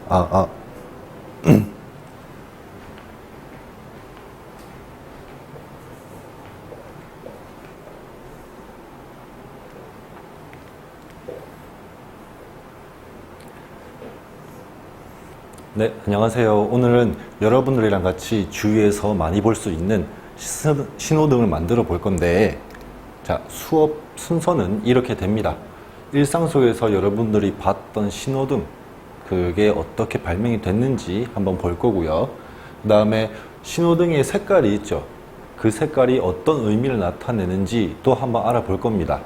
아. 네, 안녕하세요. 오늘은 여러분들이랑 같이 주위에서 많이 볼 수 있는 신호등을 만들어 볼 건데, 자, 수업 순서는 이렇게 됩니다. 일상 속에서 여러분들이 봤던 신호등, 그게 어떻게 발명이 됐는지 한번 볼 거고요. 그 다음에 신호등의 색깔이 있죠. 그 색깔이 어떤 의미를 나타내는지 또 한번 알아볼 겁니다.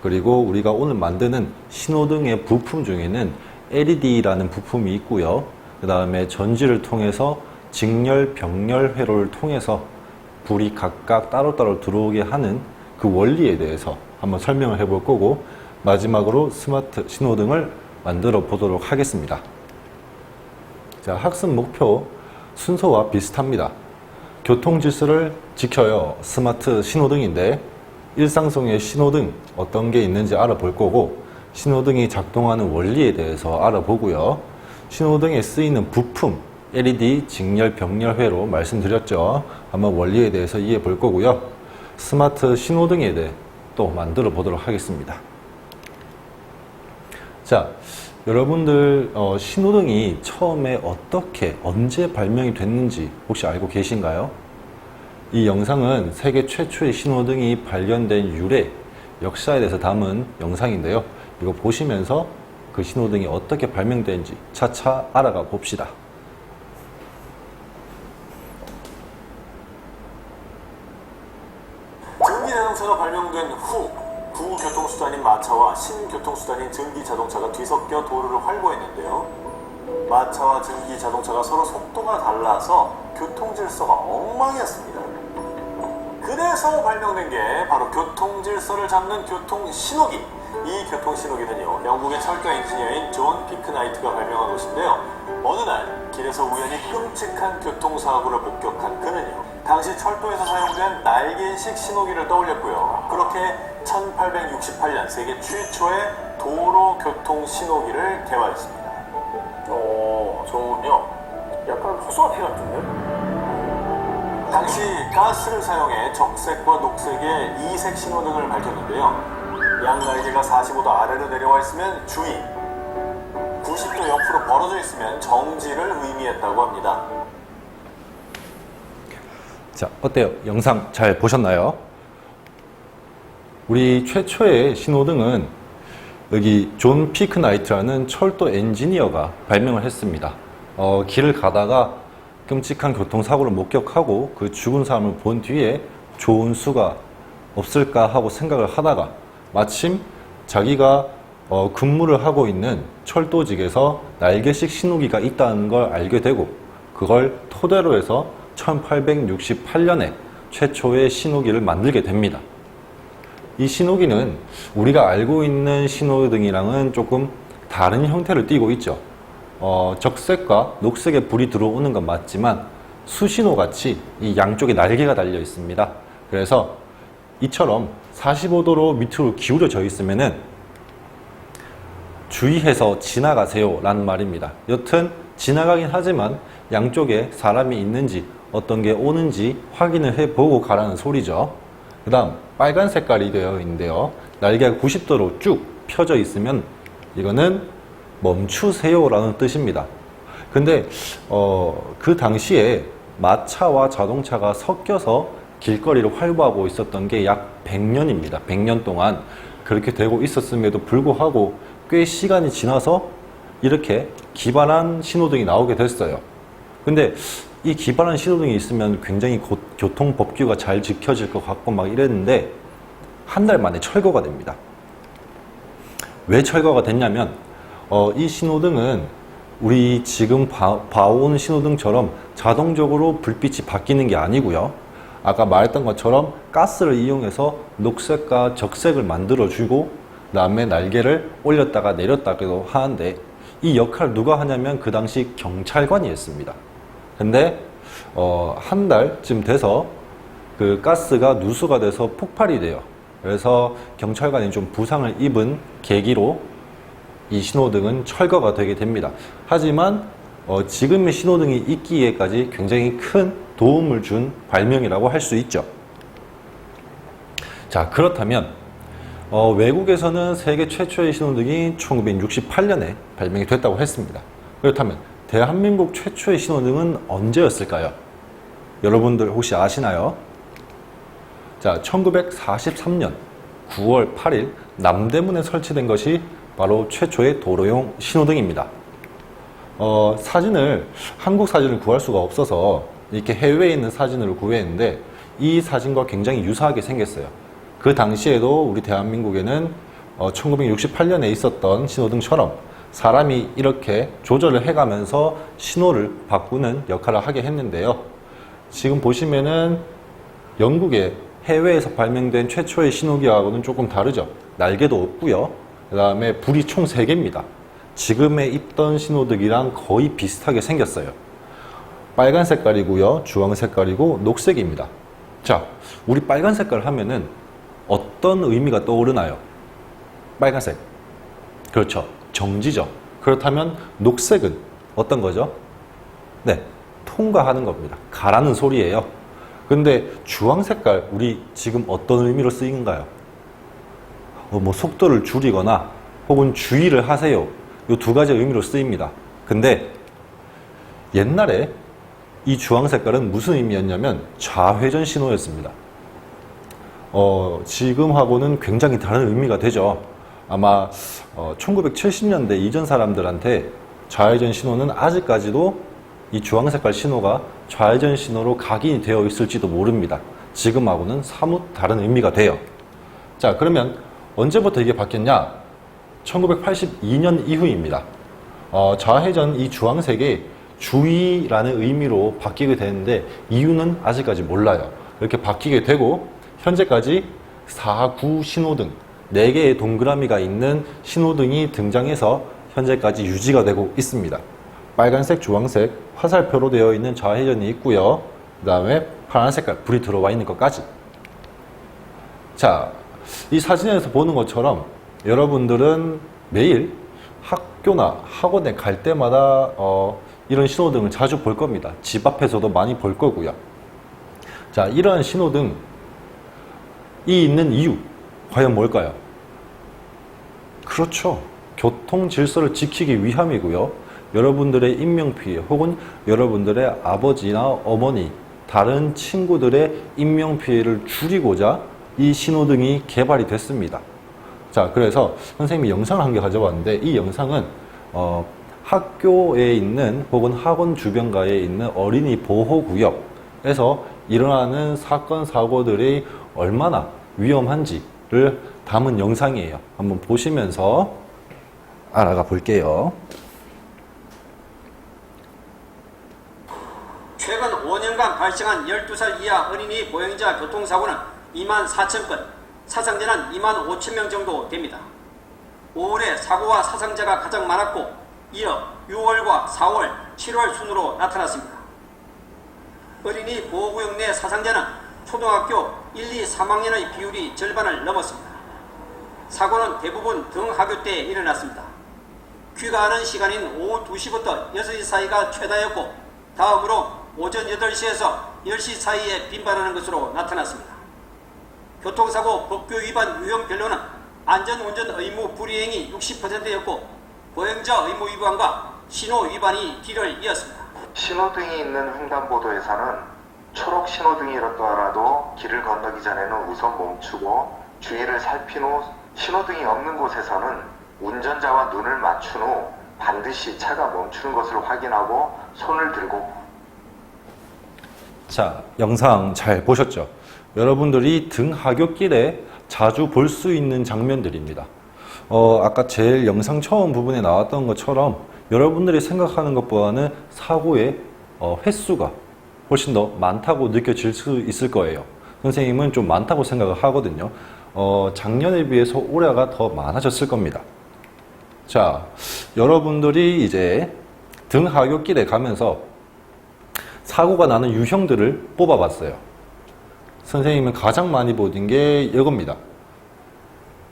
그리고 우리가 오늘 만드는 신호등의 부품 중에는 LED라는 부품이 있고요. 그 다음에 전지를 통해서 직렬, 병렬 회로를 통해서 불이 각각 따로따로 들어오게 하는 그 원리에 대해서 한번 설명을 해볼 거고, 마지막으로 스마트 신호등을 만들어 보도록 하겠습니다. 자, 학습 목표 순서와 비슷합니다. 교통 질서를 지켜요. 스마트 신호등인데, 일상 속의 신호등 어떤 게 있는지 알아볼 거고, 신호등이 작동하는 원리에 대해서 알아보고요. 신호등에 쓰이는 부품, LED, 직렬, 병렬 회로 말씀드렸죠. 한번 원리에 대해서 이해해 볼 거고요. 스마트 신호등에 대해 또 만들어 보도록 하겠습니다. 자, 여러분들 신호등이 처음에 어떻게, 언제 발명이 됐는지 혹시 알고 계신가요? 이 영상은 세계 최초의 신호등이 발견된 유래, 역사에 대해서 담은 영상인데요. 이거 보시면서 그 신호등이 어떻게 발명된지 차차 알아가 봅시다. 전기자동차가 발명된 후, 구교통수단인 마차와 신교통수단인 전기자동차가 뒤섞여 도로를 활보했는데요. 마차와 전기자동차가 서로 속도가 달라서 교통질서가 엉망이었습니다. 그래서 발명된 게 바로 교통질서를 잡는 교통신호기. 이 교통신호기는요, 영국의 철도 엔지니어인 존 피크나이트가 발명한 것인데요. 어느 날 길에서 우연히 끔찍한 교통사고를 목격한 그는요, 당시 철도에서 사용된 날개식 신호기를 떠올렸고요. 그렇게 1868년 세계 최초의 도로 교통신호기를 개발했습니다. 좋은요. 약간 허수아비 같은데? 당시 가스를 사용해 적색과 녹색의 이색 신호등을 밝혔는데요. 양 날개가 45도 아래로 내려와 있으면 주의, 90도 옆으로 벌어져 있으면 정지를 의미했다고 합니다. 자, 어때요? 영상 잘 보셨나요? 우리 최초의 신호등은 여기 존 피크나이트라는 철도 엔지니어가 발명을 했습니다. 길을 가다가 끔찍한 교통사고를 목격하고 그 죽은 사람을 본 뒤에 좋은 수가 없을까 하고 생각을 하다가 마침 자기가 근무를 하고 있는 철도직에서 날개식 신호기가 있다는 걸 알게 되고, 그걸 토대로 해서 1868년에 최초의 신호기를 만들게 됩니다. 이 신호기는 우리가 알고 있는 신호등이랑은 조금 다른 형태를 띠고 있죠. 적색과 녹색의 불이 들어오는 건 맞지만 수신호 같이 이 양쪽에 날개가 달려 있습니다. 그래서 이처럼 45도로 밑으로 기울여져 있으면은 주의해서 지나가세요 라는 말입니다. 여튼 지나가긴 하지만 양쪽에 사람이 있는지 어떤 게 오는지 확인을 해보고 가라는 소리죠. 그 다음 빨간 색깔이 되어 있는데요. 날개가 90도로 쭉 펴져 있으면 이거는 멈추세요 라는 뜻입니다. 근데 그 당시에 마차와 자동차가 섞여서 길거리를 활보하고 있었던 게 약 100년입니다. 100년 동안 그렇게 되고 있었음에도 불구하고 꽤 시간이 지나서 이렇게 기반한 신호등이 나오게 됐어요. 근데 이 기반한 신호등이 있으면 굉장히 교통법규가 잘 지켜질 것 같고 막 이랬는데 한 달 만에 철거가 됩니다. 왜 철거가 됐냐면 이 신호등은 우리 지금 봐온 신호등처럼 자동적으로 불빛이 바뀌는 게 아니고요. 아까 말했던 것처럼 가스를 이용해서 녹색과 적색을 만들어주고 그 다음에 날개를 올렸다가 내렸다기도 하는데, 이 역할을 누가 하냐면 그 당시 경찰관이 했습니다. 근데 한 달쯤 돼서 그 가스가 누수가 돼서 폭발이 돼요. 그래서 경찰관이 좀 부상을 입은 계기로 이 신호등은 철거가 되게 됩니다. 하지만 지금의 신호등이 있기에까지 굉장히 큰 도움을 준 발명이라고 할 수 있죠. 자, 그렇다면 외국에서는 세계 최초의 신호등이 1968년에 발명이 됐다고 했습니다. 그렇다면 대한민국 최초의 신호등은 언제였을까요? 여러분들 혹시 아시나요? 자, 1943년 9월 8일 남대문에 설치된 것이 바로 최초의 도로용 신호등입니다. 한국 사진을 구할 수가 없어서 이렇게 해외에 있는 사진을 구했는데 이 사진과 굉장히 유사하게 생겼어요. 그 당시에도 우리 대한민국에는 1968년에 있었던 신호등처럼 사람이 이렇게 조절을 해가면서 신호를 바꾸는 역할을 하게 했는데요. 지금 보시면은 영국의 해외에서 발명된 최초의 신호기하고는 조금 다르죠. 날개도 없고요. 그 다음에 불이 총 3개입니다. 지금에 있던 신호등이랑 거의 비슷하게 생겼어요. 빨간 색깔이고요. 주황 색깔이고 녹색입니다. 자, 우리 빨간 색깔 하면은 어떤 의미가 떠오르나요? 빨간색. 그렇죠. 정지죠. 그렇다면 녹색은 어떤 거죠? 네, 통과하는 겁니다. 가라는 소리예요. 근데 주황 색깔 우리 지금 어떤 의미로 쓰인가요? 속도를 줄이거나 혹은 주의를 하세요. 이 2가지 의미로 쓰입니다. 근데 옛날에 이 주황 색깔은 무슨 의미였냐면 좌회전 신호였습니다. 지금하고는 굉장히 다른 의미가 되죠. 아마 1970년대 이전 사람들한테 좌회전 신호는 아직까지도 이 주황 색깔 신호가 좌회전 신호로 각인이 되어 있을지도 모릅니다. 지금하고는 사뭇 다른 의미가 돼요. 자, 그러면 언제부터 이게 바뀌었냐? 1982년 이후입니다. 좌회전 이 주황색이 주의라는 의미로 바뀌게 되는데 이유는 아직까지 몰라요. 이렇게 바뀌게 되고 현재까지 4구 신호등 4개의 동그라미가 있는 신호등이 등장해서 현재까지 유지가 되고 있습니다. 빨간색, 주황색, 화살표로 되어 있는 좌회전이 있고요. 그 다음에 파란 색깔 불이 들어와 있는 것까지. 자, 이 사진에서 보는 것처럼 여러분들은 매일 학교나 학원에 갈 때마다 이런 신호등을 자주 볼 겁니다. 집 앞에서도 많이 볼 거고요. 자, 이러한 신호등이 있는 이유 과연 뭘까요? 그렇죠. 교통 질서를 지키기 위함이고요. 여러분들의 인명피해 혹은 여러분들의 아버지나 어머니, 다른 친구들의 인명피해를 줄이고자 이 신호등이 개발이 됐습니다. 자, 그래서 선생님이 영상을 한 개 가져왔는데 이 영상은 학교에 있는 혹은 학원 주변가에 있는 어린이 보호구역에서 일어나는 사건, 사고들이 얼마나 위험한지를 담은 영상이에요. 한번 보시면서 알아가 볼게요. 최근 5년간 발생한 12살 이하 어린이 보행자 교통사고는 24,000건, 사상자는 25,000명 정도 됩니다. 5월에 사고와 사상자가 가장 많았고 이어 6월과 4월, 7월 순으로 나타났습니다. 어린이 보호구역 내 사상자는 초등학교 1, 2, 3학년의 비율이 절반을 넘었습니다. 사고는 대부분 등하교 때 일어났습니다. 귀가하는 시간인 오후 2시부터 6시 사이가 최다였고 다음으로 오전 8시에서 10시 사이에 빈발하는 것으로 나타났습니다. 교통사고 법규 위반 유형별로는 안전운전 의무 불이행이 60%였고 보행자 의무 위반과 신호 위반이 뒤를 이었습니다. 신호등이 있는 횡단보도에서는 초록 신호등이라도 길을 건너기 전에는 우선 멈추고 주위를 살핀 후 신호등이 없는 곳에서는 운전자와 눈을 맞춘 후 반드시 차가 멈추는 것을 확인하고 손을 들고. 자, 영상 잘 보셨죠? 여러분들이 등하굣길에 자주 볼 수 있는 장면들입니다. 아까 제일 영상 처음 부분에 나왔던 것처럼 여러분들이 생각하는 것보다는 사고의 횟수가 훨씬 더 많다고 느껴질 수 있을 거예요. 선생님은 좀 많다고 생각을 하거든요. 작년에 비해서 올해가 더 많아졌을 겁니다. 자, 여러분들이 이제 등하굣길에 가면서 사고가 나는 유형들을 뽑아봤어요. 선생님은 가장 많이 보는 게 이겁니다.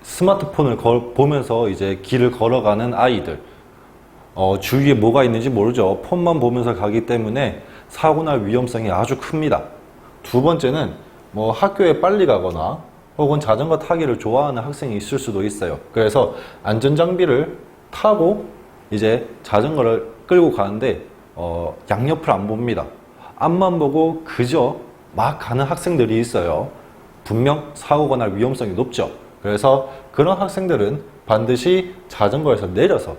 스마트폰을 보면서 이제 길을 걸어가는 아이들, 주위에 뭐가 있는지 모르죠. 폰만 보면서 가기 때문에 사고 날 위험성이 아주 큽니다. 두 번째는 뭐 학교에 빨리 가거나 혹은 자전거 타기를 좋아하는 학생이 있을 수도 있어요. 그래서 안전장비를 타고 이제 자전거를 끌고 가는데 양옆을 안 봅니다. 앞만 보고 그저 막 가는 학생들이 있어요. 분명 사고가 날 위험성이 높죠. 그래서 그런 학생들은 반드시 자전거에서 내려서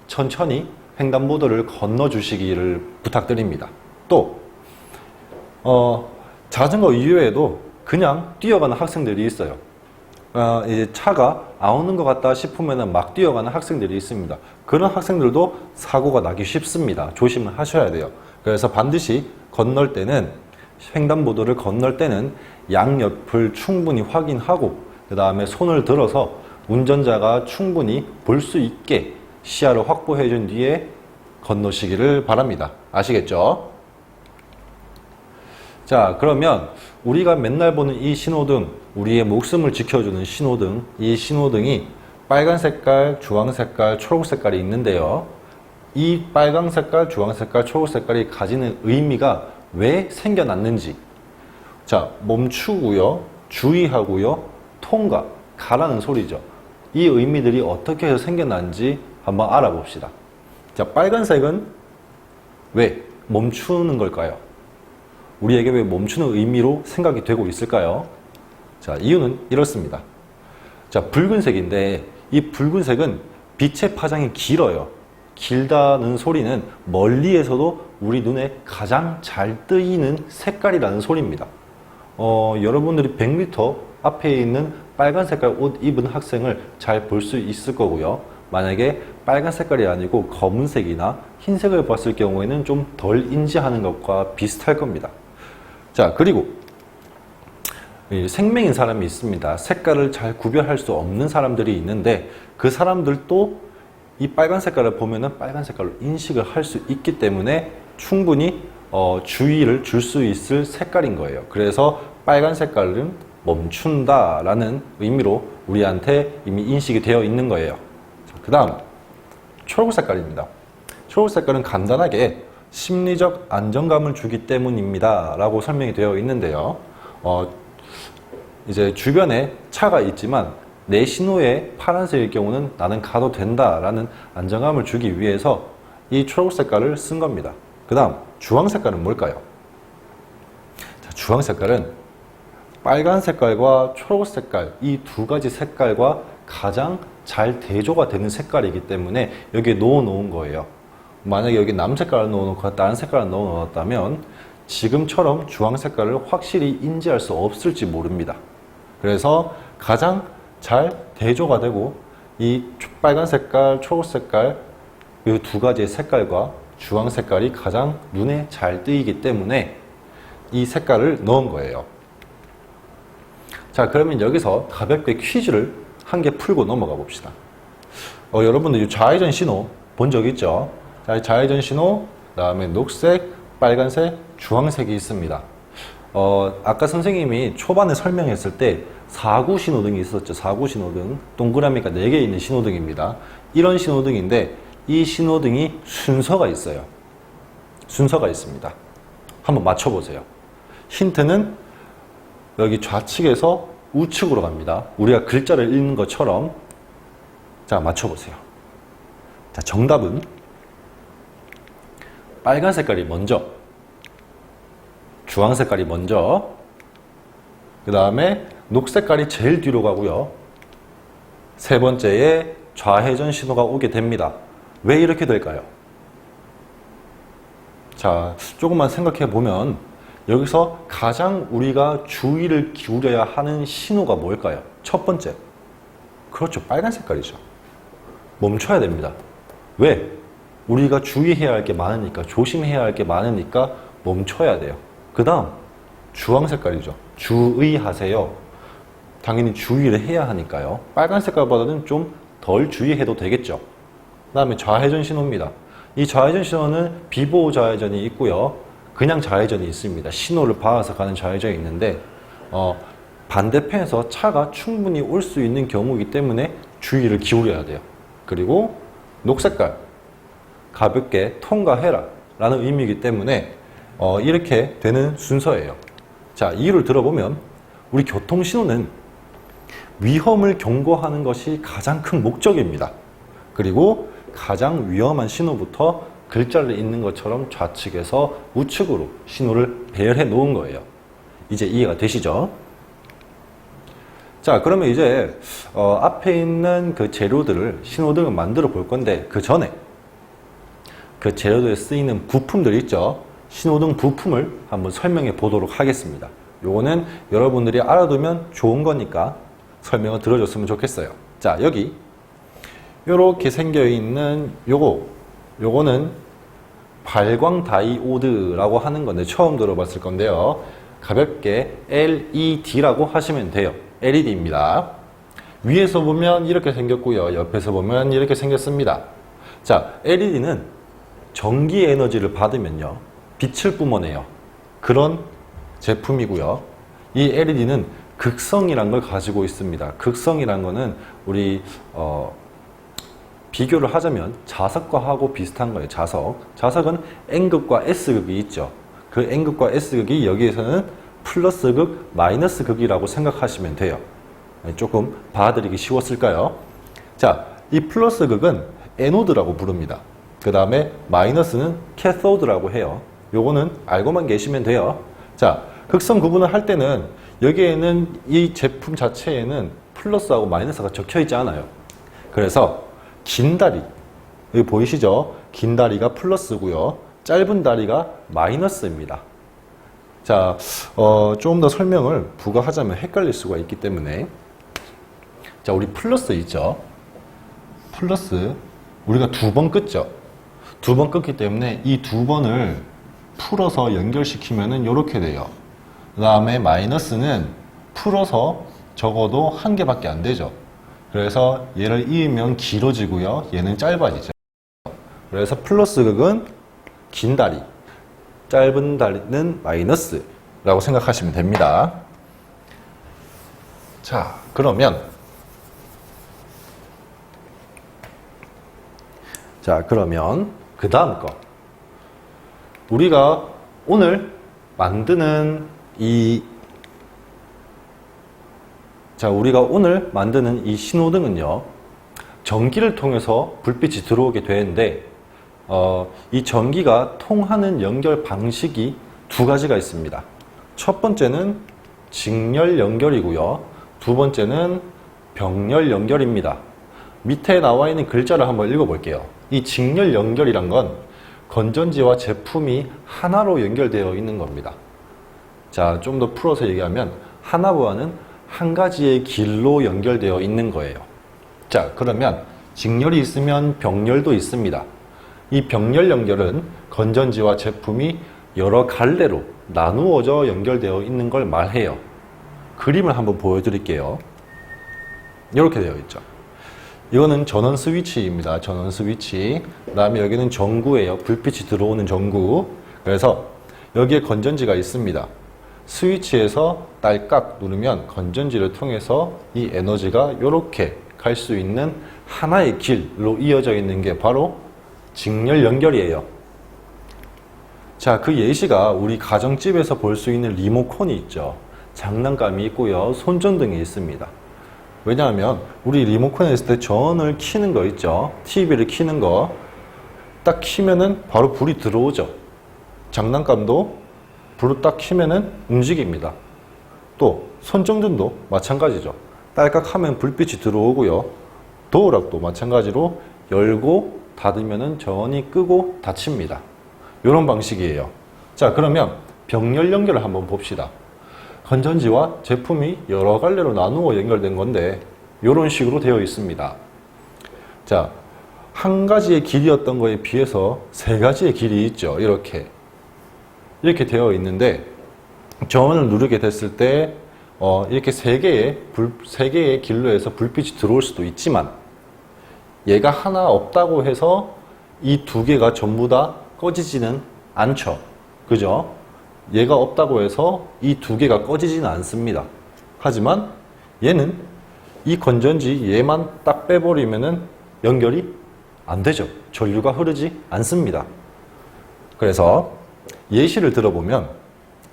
천천히 횡단보도를 건너주시기를 부탁드립니다. 또 자전거 이외에도 그냥 뛰어가는 학생들이 있어요. 이제 차가 안 오는 것 같다 싶으면 막 뛰어가는 학생들이 있습니다. 그런 학생들도 사고가 나기 쉽습니다. 조심을 하셔야 돼요. 그래서 반드시 건널 때는, 횡단보도를 건널 때는 양옆을 충분히 확인하고 그 다음에 손을 들어서 운전자가 충분히 볼 수 있게 시야를 확보해 준 뒤에 건너시기를 바랍니다. 아시겠죠? 자, 그러면 우리가 맨날 보는 이 신호등, 우리의 목숨을 지켜주는 신호등, 이 신호등이 빨간 색깔, 주황 색깔, 초록 색깔이 있는데요. 이 빨간 색깔, 주황 색깔, 초록 색깔이 가지는 의미가 왜 생겨났는지, 자, 멈추고요, 주의하고요, 통과, 가라는 소리죠. 이 의미들이 어떻게 해서 생겨났는지 한번 알아봅시다. 자, 빨간색은 왜 멈추는 걸까요? 우리에게 왜 멈추는 의미로 생각이 되고 있을까요? 자, 이유는 이렇습니다. 자, 붉은색인데 이 붉은색은 빛의 파장이 길어요. 길다는 소리는 멀리에서도 우리 눈에 가장 잘 뜨이는 색깔이라는 소리입니다. 여러분들이 100m 앞에 있는 빨간 색깔 옷 입은 학생을 잘 볼 수 있을 거고요. 만약에 빨간 색깔이 아니고 검은색이나 흰색을 봤을 경우에는 좀 덜 인지하는 것과 비슷할 겁니다. 자, 그리고 생맹인 사람이 있습니다. 색깔을 잘 구별할 수 없는 사람들이 있는데 그 사람들도 이 빨간 색깔을 보면은 빨간 색깔로 인식을 할 수 있기 때문에 충분히 주의를 줄 수 있을 색깔인 거예요. 그래서 빨간 색깔은 멈춘다라는 의미로 우리한테 이미 인식이 되어 있는 거예요. 그 다음 초록 색깔입니다. 초록 색깔은 간단하게 심리적 안정감을 주기 때문입니다 라고 설명이 되어 있는데요. 이제 주변에 차가 있지만 내 신호에 파란색일 경우는 나는 가도 된다 라는 안정감을 주기 위해서 이 초록 색깔을 쓴 겁니다. 그 다음 주황 색깔은 뭘까요? 자, 주황 색깔은 빨간 색깔과 초록 색깔, 이 두 가지 색깔과 가장 잘 대조가 되는 색깔이기 때문에 여기에 넣어 놓은 거예요. 만약에 여기 남 색깔을 넣어 놓고 다른 색깔을 넣어 놓았다면 지금처럼 주황 색깔을 확실히 인지할 수 없을지 모릅니다. 그래서 가장 잘 대조가 되고 이 빨간 색깔, 초록 색깔 이 두 가지의 색깔과 주황 색깔이 가장 눈에 잘 띄기 때문에 이 색깔을 넣은 거예요. 자, 그러면 여기서 가볍게 퀴즈를 한 개 풀고 넘어가 봅시다. 여러분들 이 좌회전 신호 본 적 있죠? 자, 좌회전 신호, 그 다음에 녹색, 빨간색, 주황색이 있습니다. 아까 선생님이 초반에 설명했을 때 사구 신호등이 있었죠. 사구 신호등. 동그라미가 4개 있는 신호등입니다. 이런 신호등인데 이 신호등이 순서가 있어요. 순서가 있습니다. 한번 맞춰보세요. 힌트는 여기 좌측에서 우측으로 갑니다. 우리가 글자를 읽는 것처럼. 자, 맞춰보세요. 자, 정답은 빨간 색깔이 먼저, 주황 색깔이 먼저, 그 다음에 녹색깔이 제일 뒤로 가고요. 세 번째에 좌회전 신호가 오게 됩니다. 왜 이렇게 될까요? 자, 조금만 생각해 보면 여기서 가장 우리가 주의를 기울여야 하는 신호가 뭘까요? 첫 번째, 그렇죠, 빨간 색깔이죠. 멈춰야 됩니다. 왜? 우리가 주의해야 할 게 많으니까, 조심해야 할 게 많으니까 멈춰야 돼요. 그 다음 주황 색깔이죠. 주의하세요. 당연히 주의를 해야 하니까요. 빨간 색깔보다는 좀 덜 주의해도 되겠죠. 그 다음에 좌회전 신호입니다. 이 좌회전 신호는 비보호 좌회전이 있고요, 그냥 좌회전이 있습니다. 신호를 받아서 가는 좌회전이 있는데 반대편에서 차가 충분히 올 수 있는 경우이기 때문에 주의를 기울여야 돼요. 그리고 녹색깔, 가볍게 통과해라 라는 의미이기 때문에 이렇게 되는 순서예요. 자, 이유를 들어보면 우리 교통신호는 위험을 경고하는 것이 가장 큰 목적입니다. 그리고 가장 위험한 신호부터 글자를 읽는 것처럼 좌측에서 우측으로 신호를 배열해 놓은 거예요. 이제 이해가 되시죠? 자, 그러면 이제 앞에 있는 그 재료들을 신호등을 만들어 볼 건데 그 전에 그 재료들에 쓰이는 부품들 있죠? 신호등 부품을 한번 설명해 보도록 하겠습니다. 요거는 여러분들이 알아두면 좋은 거니까 설명을 들어줬으면 좋겠어요. 자, 여기 요렇게 생겨 있는 요거는 발광 다이오드라고 하는 건데 처음 들어봤을 건데요. 가볍게 LED라고 하시면 돼요. LED입니다. 위에서 보면 이렇게 생겼고요. 옆에서 보면 이렇게 생겼습니다. 자, LED는 전기 에너지를 받으면요. 빛을 뿜어내요. 그런 제품이고요. 이 LED는 극성이란 걸 가지고 있습니다. 극성이란 거는 우리 비교를 하자면 자석과하고 비슷한 거예요. 자석은 N극과 S극이 있죠. 그 N극과 S극이 여기에서는 플러스극, 마이너스극이라고 생각하시면 돼요. 조금 봐드리기 쉬웠을까요? 자, 이 플러스극은 에노드라고 부릅니다. 그 다음에 마이너스는 캐소드라고 해요. 요거는 알고만 계시면 돼요. 자, 극성 구분을 할 때는 여기에는 이 제품 자체에는 플러스하고 마이너스가 적혀 있지 않아요. 그래서 긴 다리, 여기 보이시죠? 긴 다리가 플러스고요. 짧은 다리가 마이너스입니다. 자, 조금 더 설명을 부가하자면 헷갈릴 수가 있기 때문에 자, 우리 플러스 있죠? 플러스 우리가 두 번 끊죠? 두 번 끊기 때문에 이 두 번을 풀어서 연결시키면은 이렇게 돼요. 그 다음에 마이너스는 풀어서 적어도 한 개밖에 안 되죠. 그래서 얘를 이으면 길어지고요. 얘는 짧아지죠. 그래서 플러스 극은 긴 다리, 짧은 다리는 마이너스라고 생각하시면 됩니다. 자, 그러면 그 다음 거 우리가 오늘 만드는 이 신호등은요, 전기를 통해서 불빛이 들어오게 되는데, 이 전기가 통하는 연결 방식이 두 가지가 있습니다. 첫 번째는 직렬 연결이고요. 두 번째는 병렬 연결입니다. 밑에 나와 있는 글자를 한번 읽어볼게요. 이 직렬 연결이란 건 건전지와 제품이 하나로 연결되어 있는 겁니다. 자, 좀 더 풀어서 얘기하면 하나보다는 한 가지의 길로 연결되어 있는 거예요. 자, 그러면 직렬이 있으면 병렬도 있습니다. 이 병렬 연결은 건전지와 제품이 여러 갈래로 나누어져 연결되어 있는 걸 말해요. 그림을 한번 보여드릴게요. 이렇게 되어 있죠. 이거는 전원 스위치입니다. 전원 스위치. 그 다음에 여기는 전구예요. 불빛이 들어오는 전구. 그래서 여기에 건전지가 있습니다. 스위치에서 딸깍 누르면 건전지를 통해서 이 에너지가 이렇게 갈 수 있는 하나의 길로 이어져 있는 게 바로 직렬 연결이에요. 자, 그 예시가 우리 가정집에서 볼 수 있는 리모컨이 있죠. 장난감이 있고요. 손전등이 있습니다. 왜냐하면 우리 리모컨에 있을 때 전원을 켜는 거 있죠. TV를 켜는 거. 딱 켜면은 바로 불이 들어오죠. 장난감도 불을 딱 켜면은 움직입니다. 또 손전등도 마찬가지죠. 딸깍 하면 불빛이 들어오고요. 도어락도 마찬가지로 열고 닫으면은 전원이 끄고 닫힙니다. 이런 방식이에요. 자, 그러면 병렬 연결을 한번 봅시다. 건전지와 제품이 여러 갈래로 나누어 연결된 건데 이런 식으로 되어 있습니다. 자, 한 가지의 길이었던 거에 비해서 세 가지의 길이 있죠. 이렇게 되어 있는데 전원을 누르게 됐을 때 이렇게 세 개의 길로 해서 불빛이 들어올 수도 있지만 얘가 하나 없다고 해서 이 두 개가 전부 다 꺼지지는 않죠. 그죠? 얘가 없다고 해서 이 두 개가 꺼지지는 않습니다. 하지만 얘는 이 건전지 얘만 딱 빼버리면은 연결이 안 되죠. 전류가 흐르지 않습니다. 그래서 예시를 들어보면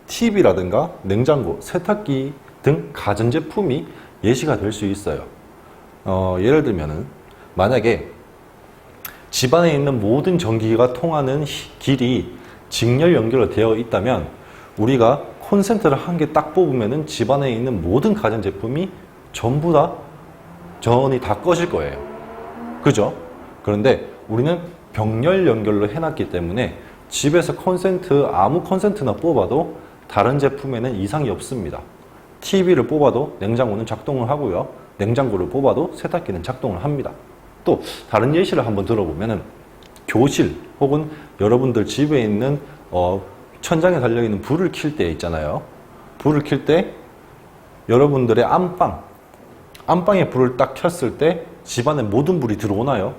TV라든가 냉장고, 세탁기 등 가전제품이 예시가 될 수 있어요. 예를 들면은 만약에 집안에 있는 모든 전기가 통하는 길이 직렬 연결로 되어 있다면 우리가 콘센트를 한 개 딱 뽑으면은 집안에 있는 모든 가전제품이 전부 다 전원이 다 꺼질 거예요. 그죠? 그런데 우리는 병렬 연결로 해놨기 때문에 집에서 아무 콘센트나 뽑아도 다른 제품에는 이상이 없습니다. TV를 뽑아도 냉장고는 작동을 하고요. 냉장고를 뽑아도 세탁기는 작동을 합니다. 또 다른 예시를 한번 들어보면은 교실 혹은 여러분들 집에 있는 천장에 달려있는 불을 켤 때 있잖아요. 불을 켤 때 여러분들의 안방에 불을 딱 켰을 때 집안에 모든 불이 들어오나요?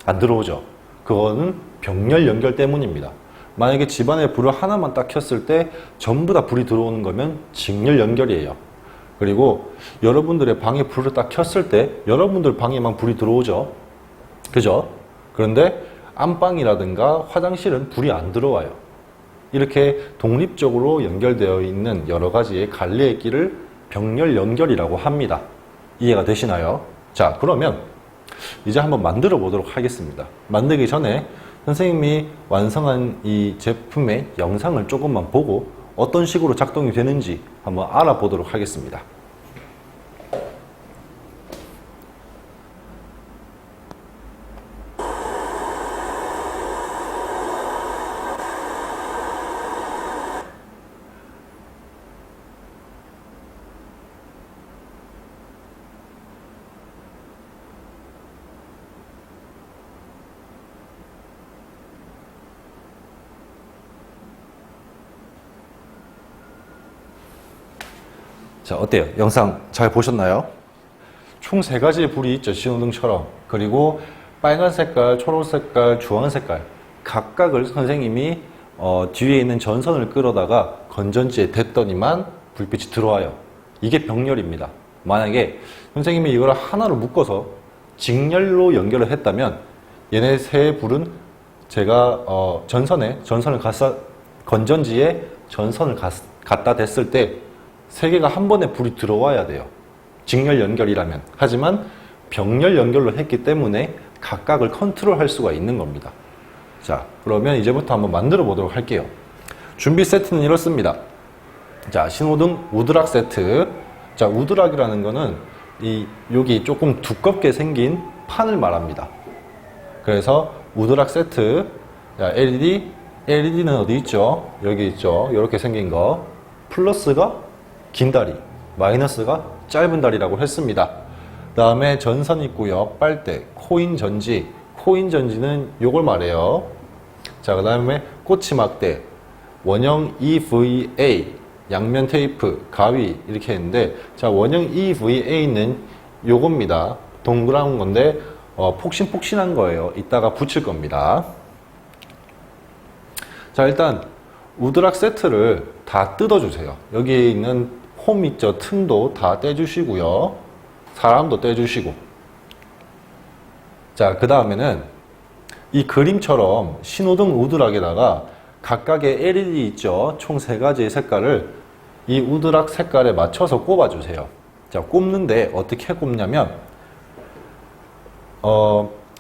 안 들어오죠. 그거는 병렬 연결 때문입니다. 만약에 집안에 불을 하나만 딱 켰을 때 전부 다 불이 들어오는 거면 직렬 연결이에요. 그리고 여러분들의 방에 불을 딱 켰을 때 여러분들 방에만 불이 들어오죠. 그죠? 그런데 안방이라든가 화장실은 불이 안 들어와요. 이렇게 독립적으로 연결되어 있는 여러 가지의 관리의 길을 병렬 연결이라고 합니다. 이해가 되시나요? 자, 그러면 이제 한번 만들어 보도록 하겠습니다. 만들기 전에 선생님이 완성한 이 제품의 영상을 조금만 보고 어떤 식으로 작동이 되는지 한번 알아보도록 하겠습니다. 자, 어때요? 영상 잘 보셨나요? 총 3가지의 불이 있죠. 신호등처럼. 그리고 빨간 색깔, 초록 색깔, 주황 색깔 각각을 선생님이 뒤에 있는 전선을 끌어다가 건전지에 댔더니만 불빛이 들어와요. 이게 병렬입니다. 만약에 선생님이 이걸 하나로 묶어서 직렬로 연결을 했다면 얘네 세 불은 제가 건전지에 전선을 갖다 댔을 때 3개가 한 번에 불이 들어와야 돼요. 직렬 연결이라면. 하지만 병렬 연결로 했기 때문에 각각을 컨트롤할 수가 있는 겁니다. 자, 그러면 이제부터 한번 만들어 보도록 할게요. 준비 세트는 이렇습니다. 자, 신호등 우드락 세트. 자, 우드락이라는 거는 여기 조금 두껍게 생긴 판을 말합니다. 그래서 우드락 세트. 자, LED는 어디 있죠? 여기 있죠. 이렇게 생긴 거. 플러스가 긴 다리, 마이너스가 짧은 다리라고 했습니다. 그 다음에 전선 있고요. 빨대, 코인 전지는 요걸 말해요. 자, 그 다음에 꼬치막대, 원형 EVA, 양면 테이프, 가위 이렇게 했는데, 자, 원형 EVA는 요겁니다. 동그란 건데 폭신폭신한 거예요. 이따가 붙일 겁니다. 자, 일단 우드락 세트를 다 뜯어주세요. 여기 있는 홈 있죠. 틈도 다 떼주시고요. 사람도 떼주시고. 자, 그 다음에는 이 그림처럼 신호등 우드락에다가 각각의 LED 있죠. 총 3가지의 색깔을 이 우드락 색깔에 맞춰서 꼽아주세요. 자, 꼽는데 어떻게 꼽냐면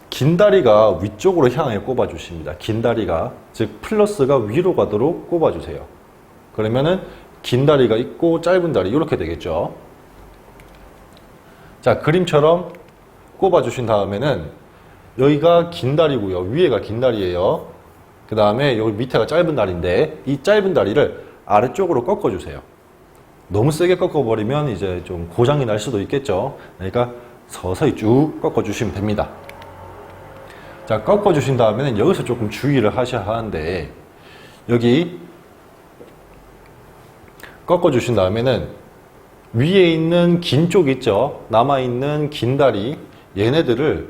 긴 다리가 위쪽으로 향해 꼽아주십니다. 긴 다리가, 즉 플러스가 위로 가도록 꼽아주세요. 그러면은 긴 다리가 있고 짧은 다리 이렇게 되겠죠. 자, 그림처럼 꼽아주신 다음에는 여기가 긴 다리고요. 위에가 긴 다리예요. 그 다음에 여기 밑에가 짧은 다리인데 이 짧은 다리를 아래쪽으로 꺾어주세요. 너무 세게 꺾어버리면 이제 좀 고장이 날 수도 있겠죠. 그러니까 서서히 쭉 꺾어주시면 됩니다. 자, 꺾어주신 다음에는 여기서 조금 주의를 하셔야 하는데 여기 꺾어주신 다음에는 위에 있는 긴 쪽 있죠? 남아있는 긴 다리 얘네들을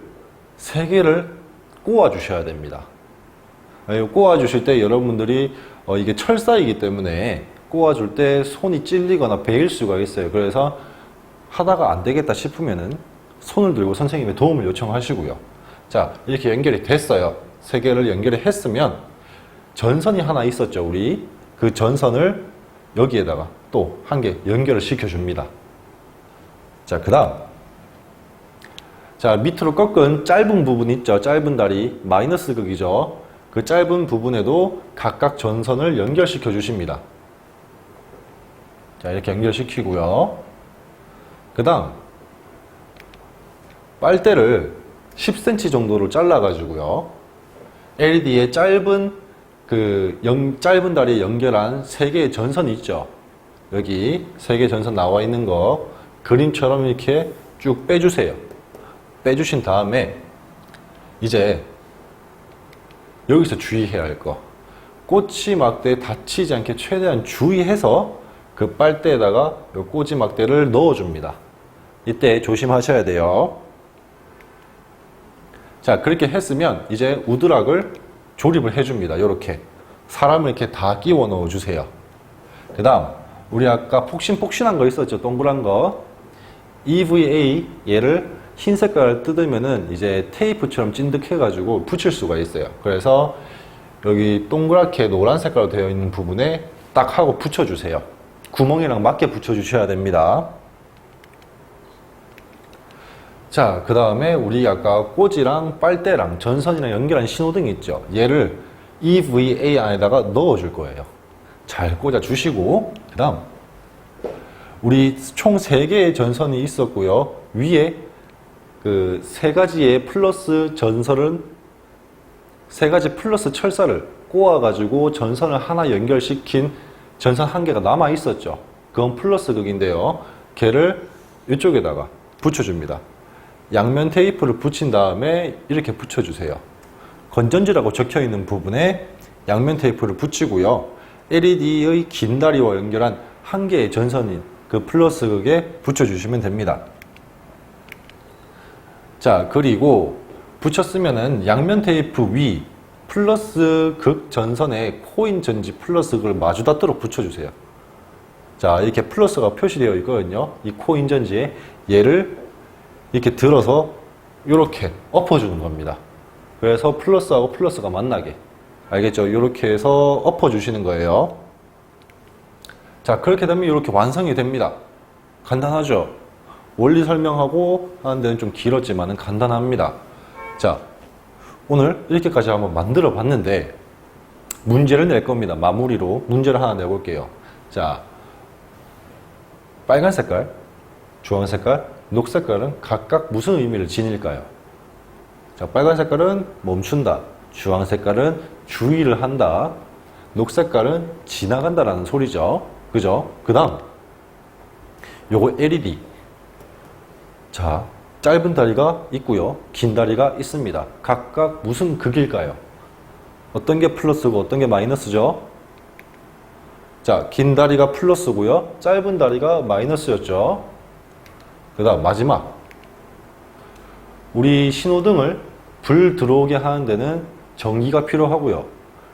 3개를 꼬아주셔야 됩니다. 꼬아주실 때 여러분들이 이게 철사이기 때문에 꼬아줄 때 손이 찔리거나 베일 수가 있어요. 그래서 하다가 안 되겠다 싶으면은 손을 들고 선생님의 도움을 요청하시고요. 자, 이렇게 연결이 됐어요. 세 개를 연결을 했으면 전선이 하나 있었죠. 우리 그 전선을 여기에다가 또 한 개 연결을 시켜줍니다. 자, 그 다음 자, 밑으로 꺾은 짧은 부분 있죠. 짧은 다리 마이너스 극이죠. 그 짧은 부분에도 각각 전선을 연결시켜 주십니다. 자, 이렇게 연결시키고요. 그 다음 빨대를 10cm 정도로 잘라 가지고요. LED의 짧은 짧은 다리에 연결한 3개의 전선이 있죠. 여기 3개의 전선 나와 있는 거 그림처럼 이렇게 쭉 빼주세요. 빼주신 다음에 이제 여기서 주의해야 할 거, 꽂이 막대에 닫히지 않게 최대한 주의해서 그 빨대에다가 이 꽂이 막대를 넣어줍니다. 이때 조심하셔야 돼요. 자, 그렇게 했으면 이제 우드락을 조립을 해줍니다. 이렇게 사람을 이렇게 다 끼워 넣어주세요. 그 다음 우리 아까 폭신폭신한 거 있었죠. 동그란 거 EVA, 얘를 흰 색깔을 뜯으면은 이제 테이프처럼 찐득해가지고 붙일 수가 있어요. 그래서 여기 동그랗게 노란 색깔로 되어 있는 부분에 딱 하고 붙여주세요. 구멍이랑 맞게 붙여주셔야 됩니다. 자, 그 다음에 우리 아까 꽂이랑 빨대랑 전선이랑 연결한 신호등이 있죠. 얘를 EVA 안에다가 넣어줄 거예요. 잘 꽂아주시고, 그 다음 우리 총 3개의 전선이 있었고요. 위에 그 3가지의 플러스 전선은 3가지 플러스 철사를 꼬아가지고 전선을 하나 연결시킨 전선 1개가 남아 있었죠. 그건 플러스 극인데요. 걔를 이쪽에다가 붙여줍니다. 양면 테이프를 붙인 다음에 이렇게 붙여주세요. 건전지라고 적혀있는 부분에 양면 테이프를 붙이고요. LED의 긴 다리와 연결한 1개의 전선인 그 플러스 극에 붙여주시면 됩니다. 자, 그리고 붙였으면은 양면 테이프 위 플러스 극 전선에 코인 전지 플러스 극을 마주 닿도록 붙여주세요. 자, 이렇게 플러스가 표시되어 있거든요. 이 코인 전지에 얘를 이렇게 들어서 이렇게 엎어주는 겁니다. 그래서 플러스하고 플러스가 만나게. 알겠죠? 이렇게 해서 엎어주시는 거예요. 자, 그렇게 되면 이렇게 완성이 됩니다. 간단하죠? 원리 설명하고 하는 데는 좀 길었지만 간단합니다. 자, 오늘 이렇게까지 한번 만들어 봤는데 문제를 낼 겁니다. 마무리로 문제를 하나 내볼게요. 자, 빨간 색깔, 주황 색깔, 녹색 색깔은 각각 무슨 의미를 지닐까요? 자, 빨간 색깔은 멈춘다, 주황 색깔은 주의를 한다, 녹색 색깔은 지나간다라는 소리죠. 그죠? 그 다음 요거 LED. 자, 짧은 다리가 있고요, 긴 다리가 있습니다. 각각 무슨 극일까요? 어떤 게 플러스고 어떤 게 마이너스죠? 자, 긴 다리가 플러스고요, 짧은 다리가 마이너스였죠. 그 다음 마지막, 우리 신호등을 불 들어오게 하는 데는 전기가 필요하고요.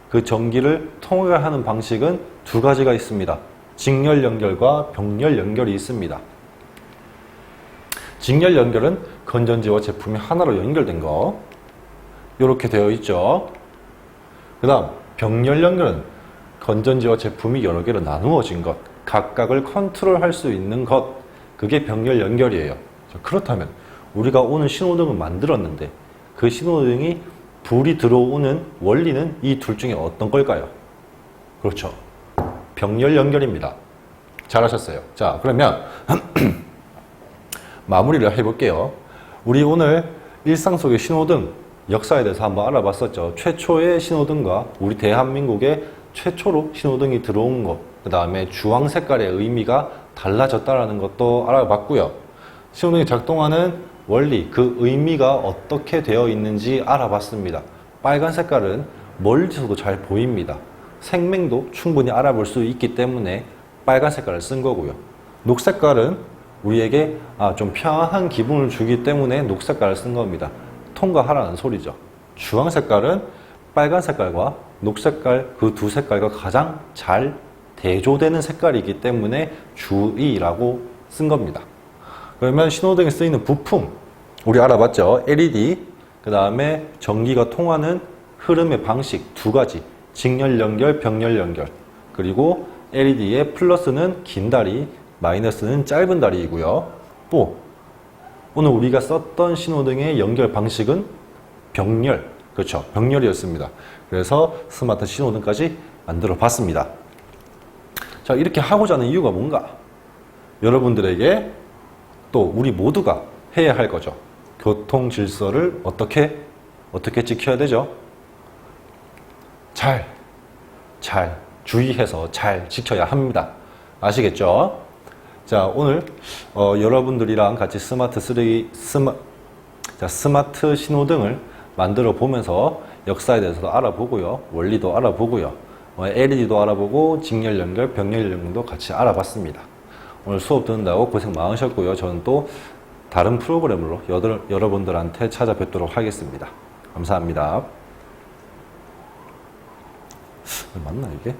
그 전기를 통일하는 방식은 2가지가 있습니다. 직렬 연결과 병렬 연결이 있습니다. 직렬 연결은 건전지와 제품이 하나로 연결된 거, 이렇게 되어 있죠. 그 다음 병렬 연결은 건전지와 제품이 여러 개로 나누어진 것, 각각을 컨트롤할 수 있는 것, 그게 병렬 연결이에요. 자, 그렇다면 우리가 오늘 신호등을 만들었는데 그 신호등이 불이 들어오는 원리는 이 둘 중에 어떤 걸까요? 그렇죠, 병렬 연결입니다. 잘하셨어요. 자, 그러면 마무리를 해볼게요. 우리 오늘 일상 속의 신호등 역사에 대해서 한번 알아봤었죠. 최초의 신호등과 우리 대한민국의 최초로 신호등이 들어온 것, 그 다음에 주황 색깔의 의미가 달라졌다는 것도 알아봤고요. 신호등이 작동하는 원리, 그 의미가 어떻게 되어 있는지 알아봤습니다. 빨간 색깔은 멀리서도 잘 보입니다. 생명도 충분히 알아볼 수 있기 때문에 빨간 색깔을 쓴 거고요. 녹색 색깔은 우리에게 좀 평안한 기분을 주기 때문에 녹색 색깔을 쓴 겁니다. 통과하라는 소리죠. 주황 색깔은 빨간 색깔과 녹색 색깔, 그 두 색깔과 가장 잘 대조되는 색깔이기 때문에 주의라고 쓴 겁니다. 그러면 신호등에 쓰이는 부품, 우리 알아봤죠? LED, 그 다음에 전기가 통하는 흐름의 방식 두 가지, 직렬 연결, 병렬 연결. 그리고 LED의 플러스는 긴 다리, 마이너스는 짧은 다리이고요. 또 오늘 우리가 썼던 신호등의 연결 방식은 병렬, 그렇죠? 병렬이었습니다. 그래서 스마트 신호등까지 만들어 봤습니다. 자, 이렇게 하고자 하는 이유가 뭔가? 여러분들에게 또 우리 모두가 해야 할 거죠. 교통 질서를 어떻게 지켜야 되죠? 잘 주의해서 잘 지켜야 합니다. 아시겠죠? 자, 오늘 여러분들이랑 같이 스마트 신호등을 만들어 보면서 역사에 대해서도 알아보고요. 원리도 알아보고요. LED도 알아보고 직렬 연결, 병렬 연결도 같이 알아봤습니다. 오늘 수업 듣는다고 고생 많으셨고요. 저는 또 다른 프로그램으로 여러분들한테 찾아뵙도록 하겠습니다. 감사합니다. 맞나 이게?